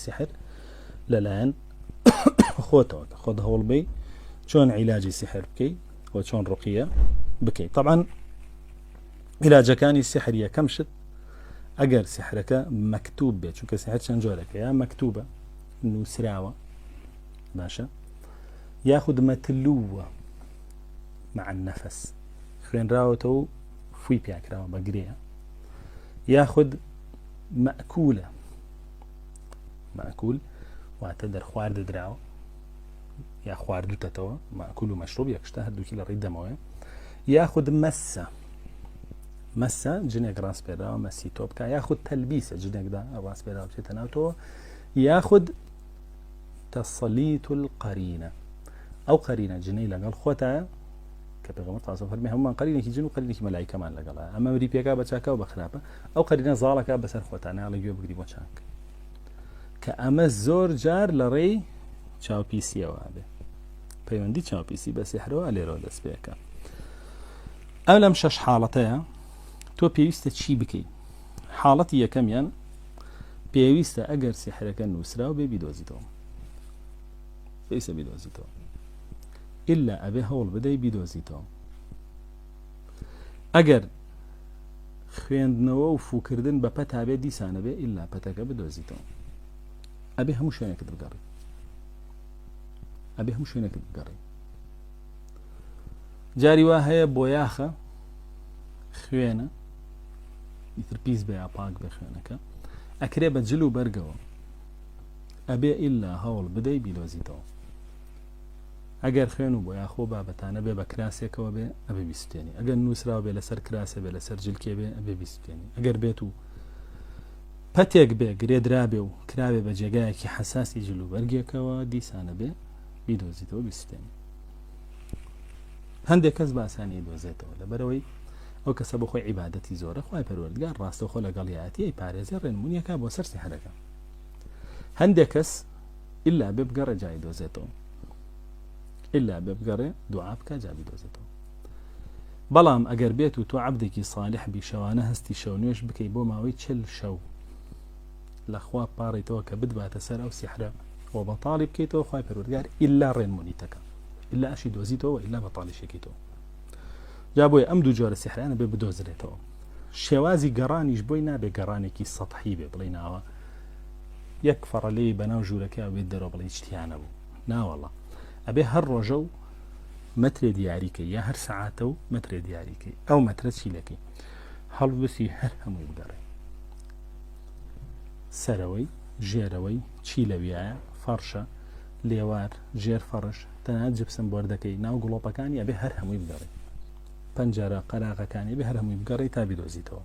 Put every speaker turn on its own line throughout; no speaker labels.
سحر لەلایەن خۆتەوە خۆت هەوڵ بی چۆن عیلاجی سحر بکەیت و چۆن ڕقیە بکەیت. طبعا عیلاجەکانی سحر یەکەم شت ئەگەر سحرەکە مەکتوب بێت، چونکە سحر چەند جۆرەکە، یا مەکتوبە نووسراوە باشە، یاخود مەتلووە مع النەفەس خوێنراوەتەوە و فووی پیاکراوە بە گرێە، یاخود مەئکولە مەئکول واتە دەرخوارد دراوە یا خواردوتەتەوە، مەئکول و مەشروب یەکشتە هەردووکی لە ڕێی دەمەوەیە، یاخود مەسە جنێک ڕاستپێراوە مەسی تۆ بکە، یاخود تەلبیسە جنێکدا ڕاستپێراوە بچێتە ناوتەوە، یاخود تەسەلیت القەرینە، ئەو قەرینە جنەی لەگەڵ خۆتایە کە پێغەمبەر تاسە فەرمی هەمومان قەرینێکی جن و قەرینێکی مەلایکەمان لەگەڵە، ئەمە وری پێکا بە چاکە و بە خراپە، ئەو قەرینە زاڵەکە بەسەر خۆتانە ئەڵێ گوێ بگری بۆ چاک، کە ئەمە زۆر جار لە ڕێی چاوپیسیەوە بێ، پەیوەندی چاوپیسی بە سحرەوە لێرەوە دەست پێەکە. ئەو لەم شەش حاڵەتەیە تۆ پێویستە چی بکەیت؟ حاڵەتی یەکەمیان پێویستە ئەگەر سحرەکە نووسراو بێ بیدۆزیتەوە، پێویستە بیدۆزیتەوە، ئللا ئەبێ هەوڵ بدەی بیدۆزیتەوە. ئەگەر خوێندنەوە و فوکردن بە پەتا بێ دیسانە بێ ئللا پەتەکە بدۆزیتەوە، ئەبێ هەموو شوێنێکت بگەڕی، ئەبێ هەموو شوێنێکت بگەڕی. جاری وا هەیە بۆ یاخە خوێنە ئیتر پیس بێ یا پاک بێ خوێنەکە ئەکرێ بە جل و بەرگەوە، ئەبێ ئللا هەوڵ بدەی بیدۆزیتەوە. ئەگەر خوێن و بۆ یاخۆ بابەتانە بێ بە کراسێکەوە بێ ئەبێ بیستێنی، ئەگەر نووسراو بێ لەسەر کراسێ بێ لەسەر جلکێ بێ ئەبێ بیستێنی، ئەگەر بێت و پەتێک بێ گرێدرا بێ و کراوێ بە جێگایەکی حەساسی جل و بەرگێکەوە دیسانە بێ بیدۆزیتەوە بیستێنی. هەندێک کەس باسانی دۆزێتەوە لەبەرەوەی ئەو کەسە بە خۆی عیبادەتی زۆرە، خوای پەروەردگار ڕاستەوخۆ لەگەڵیەتی ئەی پارێزی ڕێنمونیەکە بۆ سەر سحرەکە. هەندێک کەس ئللا بێ بگەڕێ جای دۆزێتەوە، ئللا بێ بگەڕێ دوعا بکە جا بیدۆزێتەوە. بەڵام ئەگەر بێت و تۆ عەبدێکی ساڵح بی شەوانە هەستی شەو نوێش بکەی بۆ ماوەی 40 شەو لەخوا پاڕیتەوە کە بتباتە سەر ئەو سحرە و بەتاڵی بکەیتەوە، خوای پەروەردگار ئللا ڕێنمونیتەکە، ئللا ئەشی دۆزیتەوە ئللا بەتاڵیشێکیتەوە. جا بۆیە ئەم دوو جۆرە سحرانە بێ بدۆزرێتەوە. شێوازی گەڕانیش بۆی نابێ گەڕانێکی سەطحی بێ بڵێ ناوە یەک فەڕەلەی بەناو ژوورەکە بێت دەرەوە بڵێ شتیانە بوو، ناوەڵە ئەبێ هەر ڕۆژە و مەترێ دیاریکەی یا هەر سەعاتە و مەترێ دیاریکەی، ئەو مەترە چیلەکەی هەڵبسی هەر هەمووی بگەڕێ، سەرەوەی ژێرەوەی چی لەویایە، فەرشە لێوار ژێر فەڕش تەنانەت جپسم بۆردەکەی ناو گڵۆپەکانی ئەبێ هەر هەمووی بگەڕێ، پەنجەرە قەراغەکانی بێ هەر هەمووی بگەڕێ تا بیدۆزیتەوە.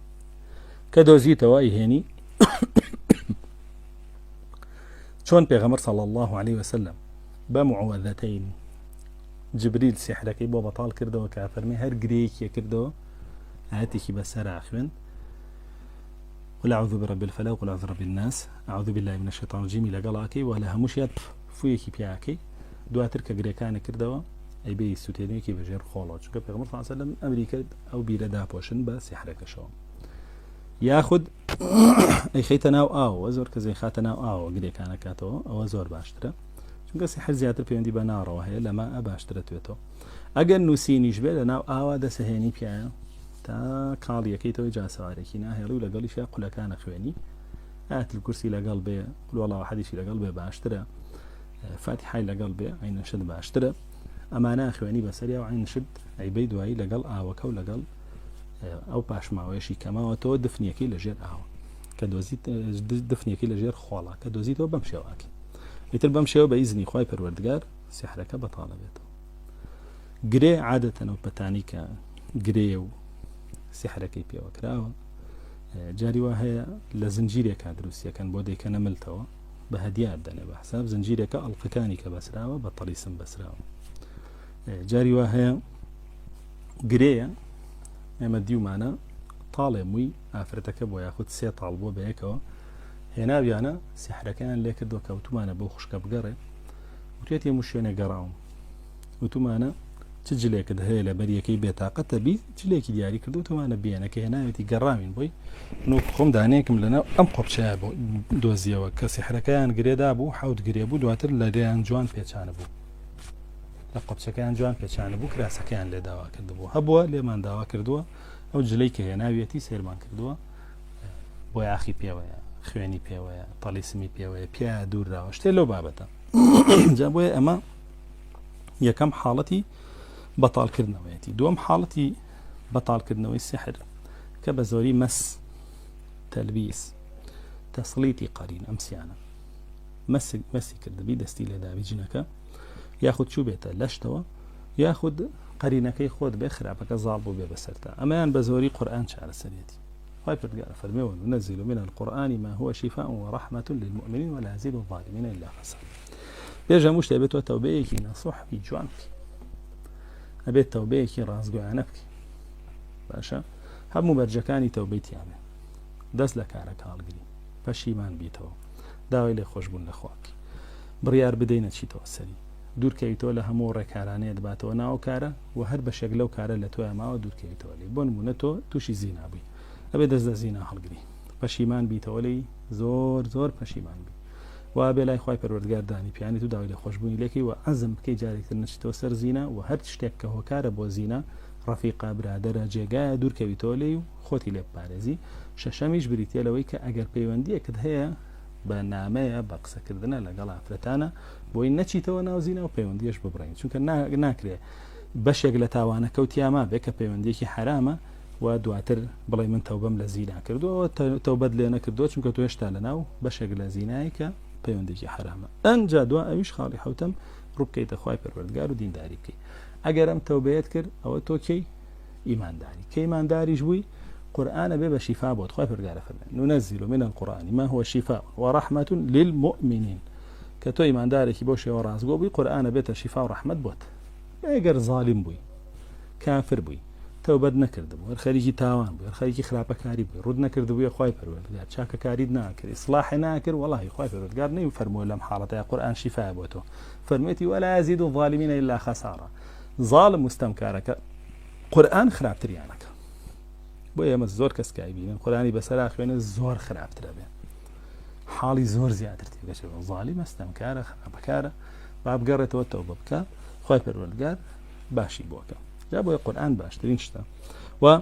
کە دۆزیتەوە ئەیهێنی چۆن پێغەمبەر صلی الله عليه وسلم بمعوذتين جبريل سحرەکەی بۆ بەتاڵ کردەوە کە فەرمی هەر گرەیەکی کردەوە ئاەتێکی بەسەرا خوێن قل أعوذ برب الفلق قل أعوذ برب الناس أعوذ بالله من الشيطان الرجيم لەگەڵاکەی و لە هەمووشیات فوویەکی پیاکەی، دواتر کە گرێکانە کردەوە ئەی بێ سوتێنێکی بەژێر خۆڵەوە، چونکە پێغەمبەر صلی الله عليه وسلم ئەمری کرد ئەو بیرە داپۆشن بە سحرەکەشەوە. یاخود ئەی خەیتە ناو ئاوە، زۆر کەس خاتە ناو ئاوە گرێکانە کاتەوە، ئەوە زۆر باشترە، چونکە سحر زیاتر پەیوەندی بە ناڕەوە هەیە لەما باشترە توێتەوە. ئەگەر نووسینیش بێ لە ناو ئاوا دەسەهێنی پیایە تا کاڵیەکەیتەوەی جاسەوارێکی ناهێڵی و لەگەڵیشە قولەکانە خوێنی، ئایەتول کورسی لەگەڵ بێ، قول وەڵڵاهو ئەحەدیشی لەگەڵ بێ باشترە، فاتحای لەگەڵ بێ، عین شد باشترە، ئەمانە خوێنی بەسەریا و عین شد ئەیبەی دوایی لەگەڵ ئاوەکە و لەگەڵ ئەو پاشماوەیەشی کەماوە تۆ دفنیەکەی لەژێر ئاوە، کە دۆزیت دفنیەکەی لەژێر خۆڵە کە دۆزیتەوە بەم شێوەکە، ئیتر بەم شێوە بە ئیزنی خوای پەروەردگار سحرەکە بەتاڵە بێتەوە. گرێ عادەتەن و پەتانی کە گرێ و سحرەکەی پێوە کراوە جاری وا هەیە لە زنجیرێکا دروستیەکەن بۆ دەیکەنە ملتەوە بە هەدیار دەنێ بە حساب زنجیرێکە ئەڵقەکانی کە بەسراوە بە تەلیسم بەسراوە. جاری وا هەیە گرەیە ئێمە دیومانە تاڵێ مووی ئافرەتەکە بۆ یاخود سێ تاڵ بۆ بەیەکەوە هێناویانە سحرەکەیان لێ کردووە کە وتومانە بۆ خوشکە بگەڕێ، وتێت هەموو شوێنێ گەڕاوم، وتومانە چ جلێکت هەیە لە بەریەکەی بێتاقەتە بی جلێکی دیاری کردو تەوانە بیانەکە هێناوێتی گەڕامین بۆی خۆم دانەیەکم لەناو ئەم قۆپچەیە بۆ دۆزیەوە کە سیحرەکەیان گرێدا بوو حەوت گرێ بوو دواتر لە لێیان جوان پێچانە بوو لە قۆپچەکەیان جوان پێچانە بوو کراسەکەیان لێ داوا کردبوو هەبووە لێمان داوا کردووە ئەو جلەی کە هێناویەتی سێرمان کردووە بۆ یاخی پێوەیە خوێنی پێوەیە تەلیسمی پێوەیە پیا دوورراوە شتێ لەو بابەتە جا بۆیە ئەمە یەکەم حاڵەتی بەتاڵکردنەوەیەتی دووەم حاڵەتی بەتاڵکردنەوەی سحر کە بە زۆری مەس تەلبیس تەسڵیتی قەرین ئەمسیانە مەسی کردبی دەستی لێداوی جنەکە یاخود چوو بێتە لەشتەوە یاخود قەرینەکەی خۆت بێ خراپەکە زاڵ بوو بێ بەسەرتا ئەمەیان بە زۆری قورئان چارەسەرێتی خی پردگارە فەرمێوە ننزل من القرآن ما هو شفاء ورحمة للمؤمنين ولا يزيد الظالمين إلا خسارة بێژە موش دەبێتەوە تەوبەیەکی نەسوحی جوان بکە ئەبێت تەوبەیەکی ڕازگۆیانە بکە باشە هەموو بەرجەکانی تەوبەیتیانە دەست لە کارەکە هەڵگری پەشیمان بیتەوە داوای لێ خۆشبوون لە خواکی بڕیار بدەینە چیتەوە سەری دوورکەویتەوە لە هەموو ڕێکارانەیە دەباتەوە ناو کارە و هەر بەشێک لەو کارە لە تۆیە ماوە دوورکەویتەوە لێ بۆ نمونە تۆ تووشی زینا بووی ئەبێ دەست لە زینا هەڵگری پەشیمان بیتەوە لێی زۆر پەشیمان بی وا بێ لای خی پەروەردگار دانی پیانی تو داوای لە خۆشببوونی لێکی و عەزم بکەی جارێکتر نەچیتەوە سەر زینا و هەر شتێک کە هۆکارە بۆ زینا ڕەفیقا برادەرە جێگایە دوورکەویتەوە لێی و خۆتی لێ بپارێزی شەشەمیش بریتە لەوەی کە ئەگەر پەیوەندیەکت هەیە بە نامەیە بە قسەکردنە لەگەڵ ئافرەتانە بۆی نەچیتەوە ناو زینا و پەیوەندیش ببڕین چونکە ناکرێ بەشێک لە تاوانە کەوتیاما بێ کە پەیوەندیەکی حرامە و دواتر بڵێ من تەوبەم لە زینا کردو تەوبەت لێ نەکردو چونکە تۆ هێشتا لەناو بەشێک لە زینایی کە پەیوەندێکی حرامە ئەنجا دوا ئەویش خاڵی حوتەم ڕووبکەیتە خوای پەروەردگار و دینداری بکەی ئەگەر ئەم تەوبەیەت کرد ئەوە تۆ کەی ئیمانداری کە ئیمانداریش بووی قورآن بێ بە شیفا بۆت خوای پەروەردگار فەرمێ ننزل من القرآن ما هو شفاء ورحمة للمؤمنين کە تۆ ئیماندارێکی بۆ شێوە ڕازگۆ بووی قورآن بێتە شیفا و ڕەحمەت بۆت ئەگەر زاڵیم بووی کافر بووی تەوبەت نەکردبوو هەر خەریکی تاوان بوو هەر خەریکی خراپەکاری بووی ڕوود نەکردبوویە خوای پەروەردگار چاکەکاریت ناکرد ئیسلاحی ناکرد وەڵاهی خوای پەروەردگار نەیفەرمووە لەم حاڵەتەیە قورآن شیفا بۆ تۆ فەرمێتی ولا يزيد الظالمين إلا خسارة ظالم مستەمکارەکە قورآن خراپتریانەکە بۆ ئێمە زۆر کەس کایبینن قورآنی بەسەر خوێنە زۆر خراپترە بێ حاڵی زۆر زیاتر تێگەچێت ظالم مستەمکارە خراپەکارە با بگەڕێتەوە تەوبە بکە خوای پەروەردگار باشی بۆکە جا بۆیە قورآن باشترین شتە و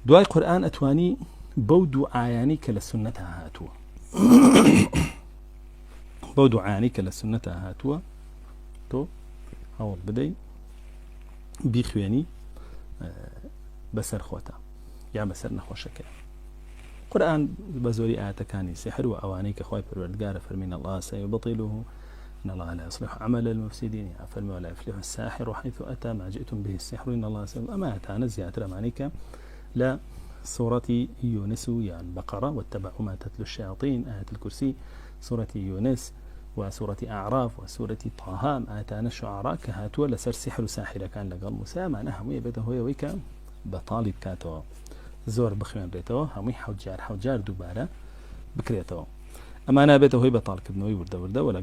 دوای قورآن ئەتوانی بەو دوعایانی کە لە سونەتە هاتووە بەو دوعایانی کە لە سونەتە هاتووە تۆ هەوڵ بدەی بیخوێنی بەسەر خۆتە یا بەسەر نەخۆشەکە قورآن بە زۆری ئاەتەکانی سحر و ئەوانەی کە خوای پەروەردگارە فەرمین الله سيبطله إن الله لا يصلح عمل المفسدين فرمي ولا يفلح الساحر حيث أتى ما جئتم به السحر إن الله سيبطله أما أتانا زيادة معنيك لا سورة يونس يعني بقرة واتبعوا ما تتلو الشياطين آية الكرسي سورة يونس وسورة أعراف وسورة طه آتانا الشعراء كهاتوا لسر سحر ساحر كان لقال موسى معناها همي بيته هو ويكا بطالب كاتوا زور بخوان ريتوا همي حوجار دوباره بكريتوا أما أنا بيته هو بطال كدنوي ورده ولا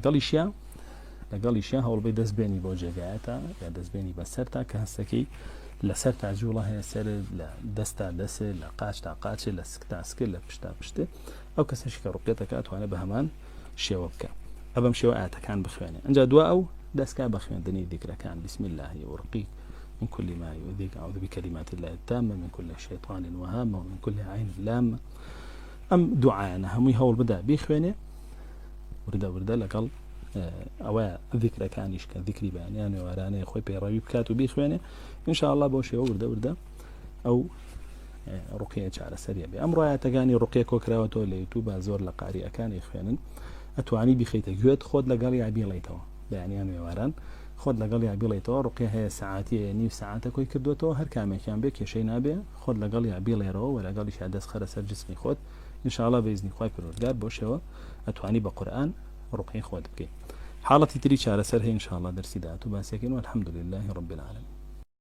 لەگەڵیشیان هەوڵبەی دەستبێنی بۆ جێگایەتە یا دەستبێنی بەسەرتا کە هەستەکەی لەسەر تاجوڵە هەیە سەر لە دەستا دەسێ لە قاچ تا قاچێ لە سکتا سکر لە پشتا پشتێ ئەو کەسێکی کە ڕوقێتەکە ئەتوانێت بە هەمان شێوە بکە ئەبەم شێوە ئاەتەکان بخوێنێ ئەنجا دوا ئەو دەستکا بە خوێندنی دیکرەکان بسم الله ورقيك من كل ما يؤذيك أعوذ بكلمات الله التامة من كل شيطان وهامة ومن كل عين لامة ئەم دوعایانە هەمووی هەوڵ بدا بیخوێنێ وردە لەگەڵ ئەوە ذیکرەکانیش کە ذیکری بەیانیان وارانەیە خۆی پەیڕەوی بکات و بیخوێنێ ئینشاءالله بۆ شێوە وردە ئەو ڕوقیە چارەسەریە بێ ئەم ڕایەتەکانی ڕوقیە کۆکراوەتەوە لە یوتیوب زۆر لە قاریەکانی خوێنن ئەتوانی بیخەیتە گوێت خۆت لەگەڵ یا بیڵیتەوە بەیانیان وێواران خۆت لەگەڵ یا بیڵیتەوە ڕوقیە هەیە سەعاتیە نیو سەعاتە کۆی کردوێتەوە هەر کامێکیان بێ کێشەی نابێ خۆت لەگەڵ یا بیڵێرەوە و لەگەڵیشا دەست خەرە سەر جسمی خۆت ئینشاءالله بەئیزنی خوای پەروەردگار بۆ شێوە ئەتوانی بە قورئان ڕوقی خۆت بکەیت حالتي تري شارة سر هي إن شاء الله درسي داتو باسيكين والحمد لله رب العالمين.